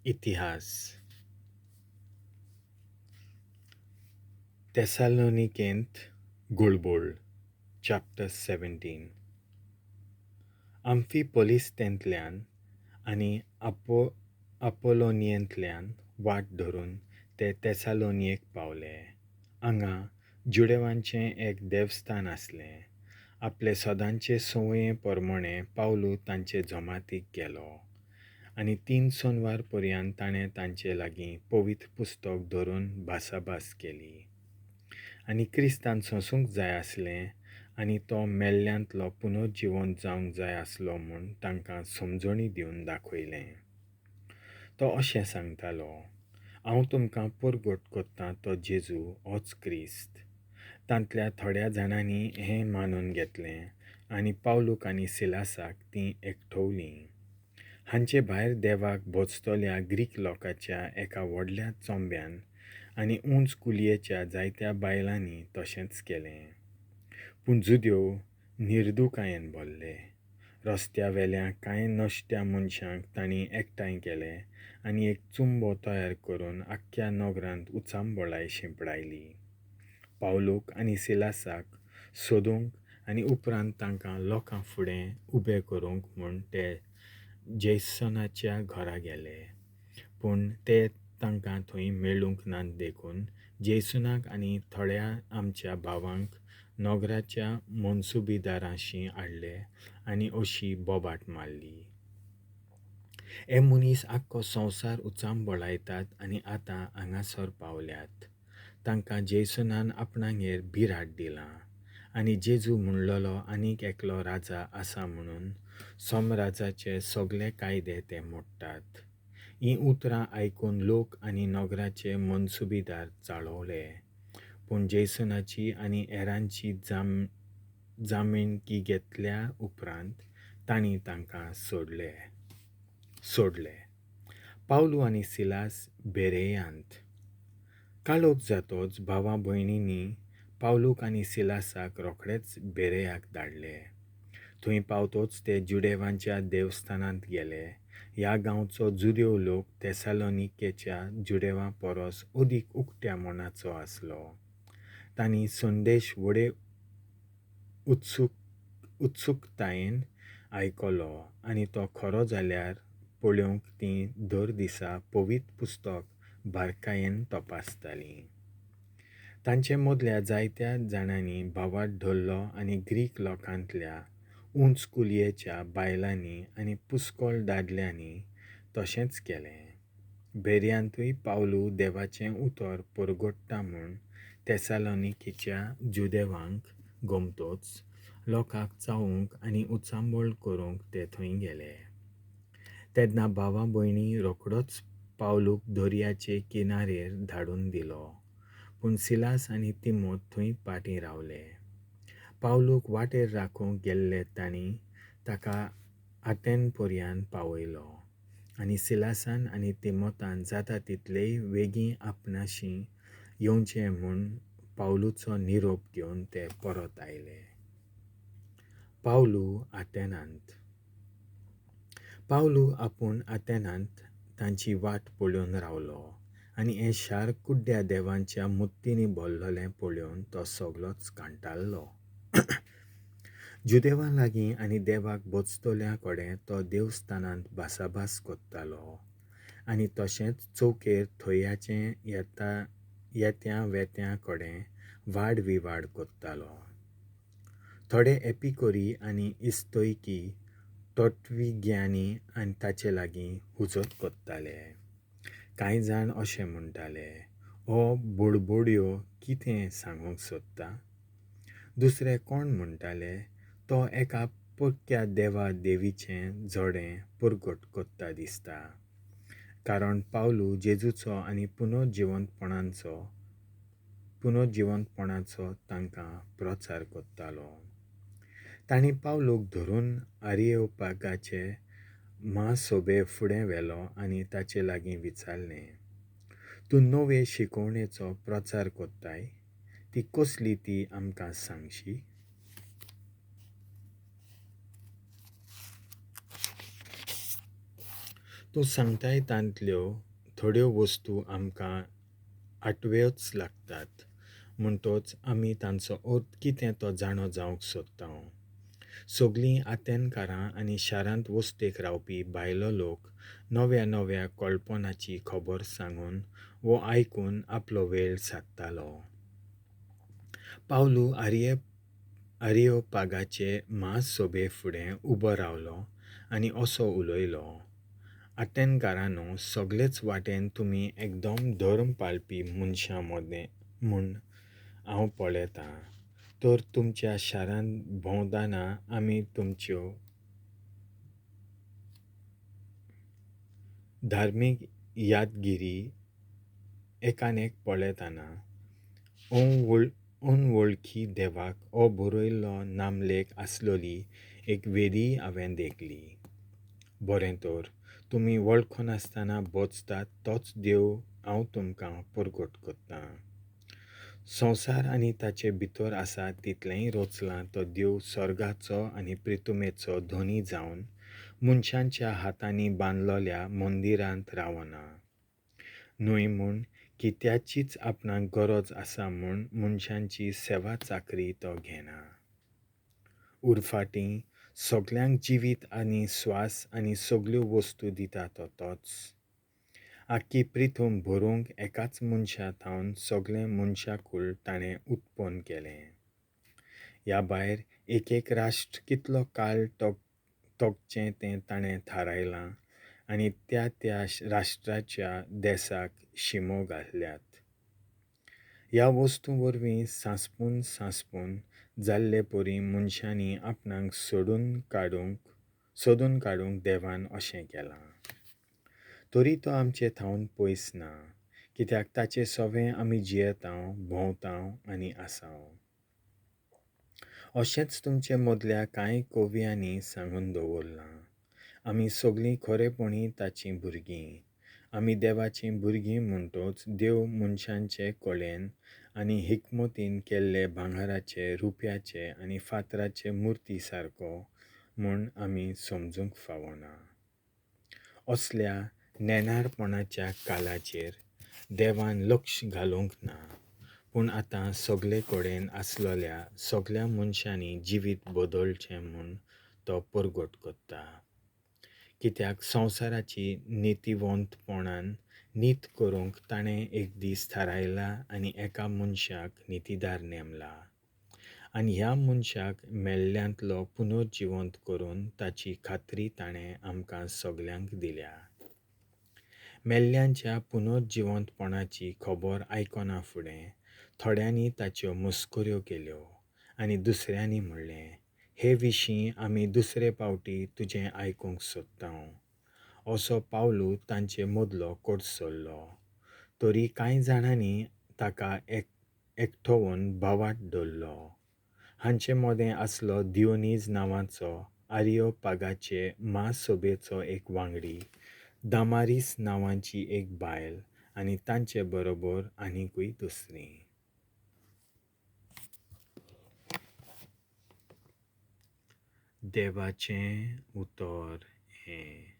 इतिहास तेसालोनिकेंत गुळबोळ चॅप्टर 17 आम्फिपोलिस्तेंतल्यान आनी अपोलोनियेंतल्यान वाट धरून ते तेसालोनियेक पावले. हांगा जुडेवांचें एक देवस्थान आसलें. आपले सदांचे संवये प्रमाणे पावलू तांचे जमातीक गेलो आनी 3 सोनवार पर्यंत ताणें तांचे लागीं पवित्र पुस्तक धरून भासाभास केली आनी क्रिस्तान सोंसूंक जाय आसलें आनी तो मेल्ल्यांतलो पुनर्जिवंत जावंक जाय आसलो म्हूण तांकां समजणी दिवन दाखयलें. तो अशें सांगतालो, हांव तुमकां परगट कोत्तां तो जेजू होच क्रिस्त. तांतल्या थोड्या जाणांनी हें मानून घेतलें आनी पावलूक आनी सिलासाक तीं एकठवलीं. हांचे भायर देवाक भोजतल्या ग्रीक लोकांच्या एका व्हडल्या चोंब्यान आनी उंच कुलयेच्या जायत्या बायलांनी तशेंच केलें. पूण जुद्यो निर्दुकायेन भरले. रस्त्या वेल्या कांय नश्ट्या मनशांक तांणी एकठांय केले आनी एक चुंबो तयार करून आख्ख्या नगरांत उचांबळाय शिंपडायली. पावलूक आनी सिलासाक सोदूंक आनी उपरांत तांकां लोकां फुडें उबे करूंक म्हूण ते जेसनाच्या घरा गेले. पूण ते तांकां थंय मेळूंक नात देखून जेसनाक आनी थोड्या आमच्या भावांक नगराच्या मनसुबेदारांशी हाडले आनी अशी बोबाट मारली. हे मनीस आख्खो संवसार उचांबळायतात आनी आतां हांगासर पावल्यात. तांकां जेसनान आपणांगेर भिराड दिलां आनी जेजू म्हणलोलो आनीक एकलो राजा आसा म्हणून सोमराजाचे सगळे कायदे ते मोडटात. हीं उतरां आयकून लोक आनी नगराचे मनसुबेदार चाळवले. पूण जेसनाची आनी हेरांची जामीनकी घेतल्या उपरांत तांणी तांकां सोडले. पावलू आनी सिलास बेरेयांत. काळोख जातोच भावा भयणींनी पावलूक आनी सिलासाक रोखडेच बेरेयाक धाडले. थंय पावतोच ते जुडेवांच्या देवस्थानांत गेले. ह्या गांवचो जुदेव लोक तेसालोनिकेच्या जुडेवां परस अदीक उक्त्या मोनाचो आसलो. तांणी संदेश व्हडे उत्सुकतायेन आयकलो आनी तो खरो जाल्यार पळोवंक तीं दर दिसा पवित्र पुस्तक बारकायेन तपासतालीं. तांचे मदल्या जायत्या जाणांनी भावार्थ धरलो आनी ग्रीक लोकांतल्या उंच कुलयेच्या बायलांनी आनी पुस्कोळ दादल्यांनी तशेंच केलें. बेरयांतूय पावलू देवाचें उतर परगट्टा म्हूण तेसालोनिकेच्या जुदेवांक गमतोच लोकांक चावूंक आनी उचांबळ करूंक ते थंय गेले. तेन्ना भावा भयणी रोखडोच पावलूक दर्याचे किनारेर धाडून दिलो. पूण सिलास आनी तिमोथ थंय पाटी रावले. पावलूक वाटेर राखूंक गेल्ले तांणी ताका आथेन पर्यंत पावयलो आनी सिलासान आनी तिमोथान जाता तितलेय बेगीन आपणाशी येवचें म्हूण पावलूचो निरोप घेवन ते परत आयले. पावलू आथेनांत. पावलू आपूण आथेनांत तांची वाट पळोवन रावलो आनी हें शार कुड्ड्या देवांच्या मुर्तींनी भरलोलें पळोवन तो सगळोच कांटाळ्ळो. जुदेवां लागीं आनी देवाक भोजतल्या कडेन तो देवस्थानांत भासाभास कोत्तालो आनी तशेंच चौकेर थंयचे येत्या वेत्यां कडेन वाड विवाड कोत्तालो. थोडे एपिकोरी आनी इस्तोईकी तत्वगिन्यानी आनी ताचे लागीं हुजत कोत्ताले. कांय जाण अशें म्हणटाले, हो बडबड्यो कितें सांगूंक सोदता. दुसरे कोण म्हणटाले, तो एका पक्क्या देवा देवीचें जोडें परगट कोत्ता दिसता. कारण पावलू जेजूचो आनी पुनर्जिवंतपणाचो तांकां प्रचार कोत्तालो. तांणी पावलूक धरून आरियोपागाचे महासोबे फुडें व्हेलो आनी ताचे लागीं विचारलें, तूं नवे शिकवणेचो प्रचार कोत्ताय, ती कसली ती आमकां सांगशी. तूं सांगताय तांतल्यो थोड्यो वस्तू आमकां आठव्योच लागतात म्हणटच आमी तांचो अर्थ कितें तो जाणो जावंक सोदता. सगळीं आतेनकारां आनी शारांत वस्तेक रावपी भायलो लोक नव्या नव्या कळपणाची खबर सांगून वो आयकून आपलो वेळ सादतालो. पावलू आरियोपागाचे महासोबे फुडें उबो रावलो आनी असो उलयलो. आतेनकारांनो, सगळेच वाटेन तुमी एकदम धर्म पाळपी मनशां मदें म्हूण हांव पळयतां. तर तुमच्या शारांत भोंवतना आमी तुमच्यो धार्मीक यादगिरी एकानेक पळयतना अनवळखी देवाक बरयल्लो नामलेख आसलेली एक वेदी हांवें देखली. बरें, तर तुमी वळखनासतना बोचतात तोच देव हांव तुमकां परगट करतां. संवसार आनी ताचे भितर आसा तितलेंय रचलां तो देव स्वर्गाचो आनी प्रितुमेचो धनी जावन मनशांच्या हातांनी बांदलोल्या मंदिरांत रावना. न्हय म्हूण कित्याचीच आपणाक गरज आसा म्हूण मनशांची सेवा चाकरी तो घेना. उरफाटीं सगल्यांक जिवीत आनी स्वास आनी सगल्यो वस्तू दिता तो तोच. आख्खी प्रिथूम भरूंक एकाच मनशा थावन सगळें मनशाकूळ ताणें उत्पन्न केलें. ह्या भायर एक राष्ट्र कितलो काळ तगचें तें ताणें थारायलां आनी त्या राष्ट्राच्या देसाक शिमो घाल्यात. ह्या वस्तू वरवीं सांसपून जाल्ले परी मनशांनी आपणाक सोदून काडूंक देवान अशें केलां. तरी तो आमचे थावन पयस ना, कित्याक ताचे सोबे आमी जियेतांव, भोंवतांव आनी आसांव. अशेंच तुमचे मदल्या कांय कवियांनी सांगून दवरलां. आमी सगळीं खरेपणी ताचीं भुरगीं. आमी देवाचीं भुरगीं म्हणटच देव मनशांचे कळेन आनी हिकमतीन केल्ले भांगराचे, रुप्याचे आनी फातराचे मुर्ती सारको म्हूण आमी समजूंक फावना. असल्या नेनारपणाच्या कालाचेर देवान लक्ष घालूंक ना, पूण आतां सगळे कडेन आसलेल्या सगळ्या मनशांनी जिवीत बदलचें म्हूण तो परगट करता. कित्याक संवसाराची नितिवंतपणान नीत करूंक ताणें एक दीस थारायला आनी एका मनशाक नितीदार नेमला. आनी ह्या मनशाक मेल्ल्यांतलो पुनर्जिवंत करून ताची खात्री ताणें आमकां सगल्यांक दिल्या. मेल्ल्यांच्या पुनर्जिवंतपणाची खबर आयकना फुडें थोड्यांनी ताच्यो मस्कऱ्यो केल्यो आनी दुसऱ्यांनी म्हणलें, हे विशीं आमी दुसरे फावटी तुजें आयकूंक सोदतांव. असो पावलू तांचे मदलो कडसरलो. तरी कांय जाणांनी ताका एकठांवून भावार्थ धरलो. हांचे मदें आसलो दियोनीज नांवाचो आरियोपागाचे महासोबेचो एक वांगडी, दामारीस नांवाची एक बायल आनी तांचे बरोबर आनीकूय दुसरीं. देवाचें उतर हें.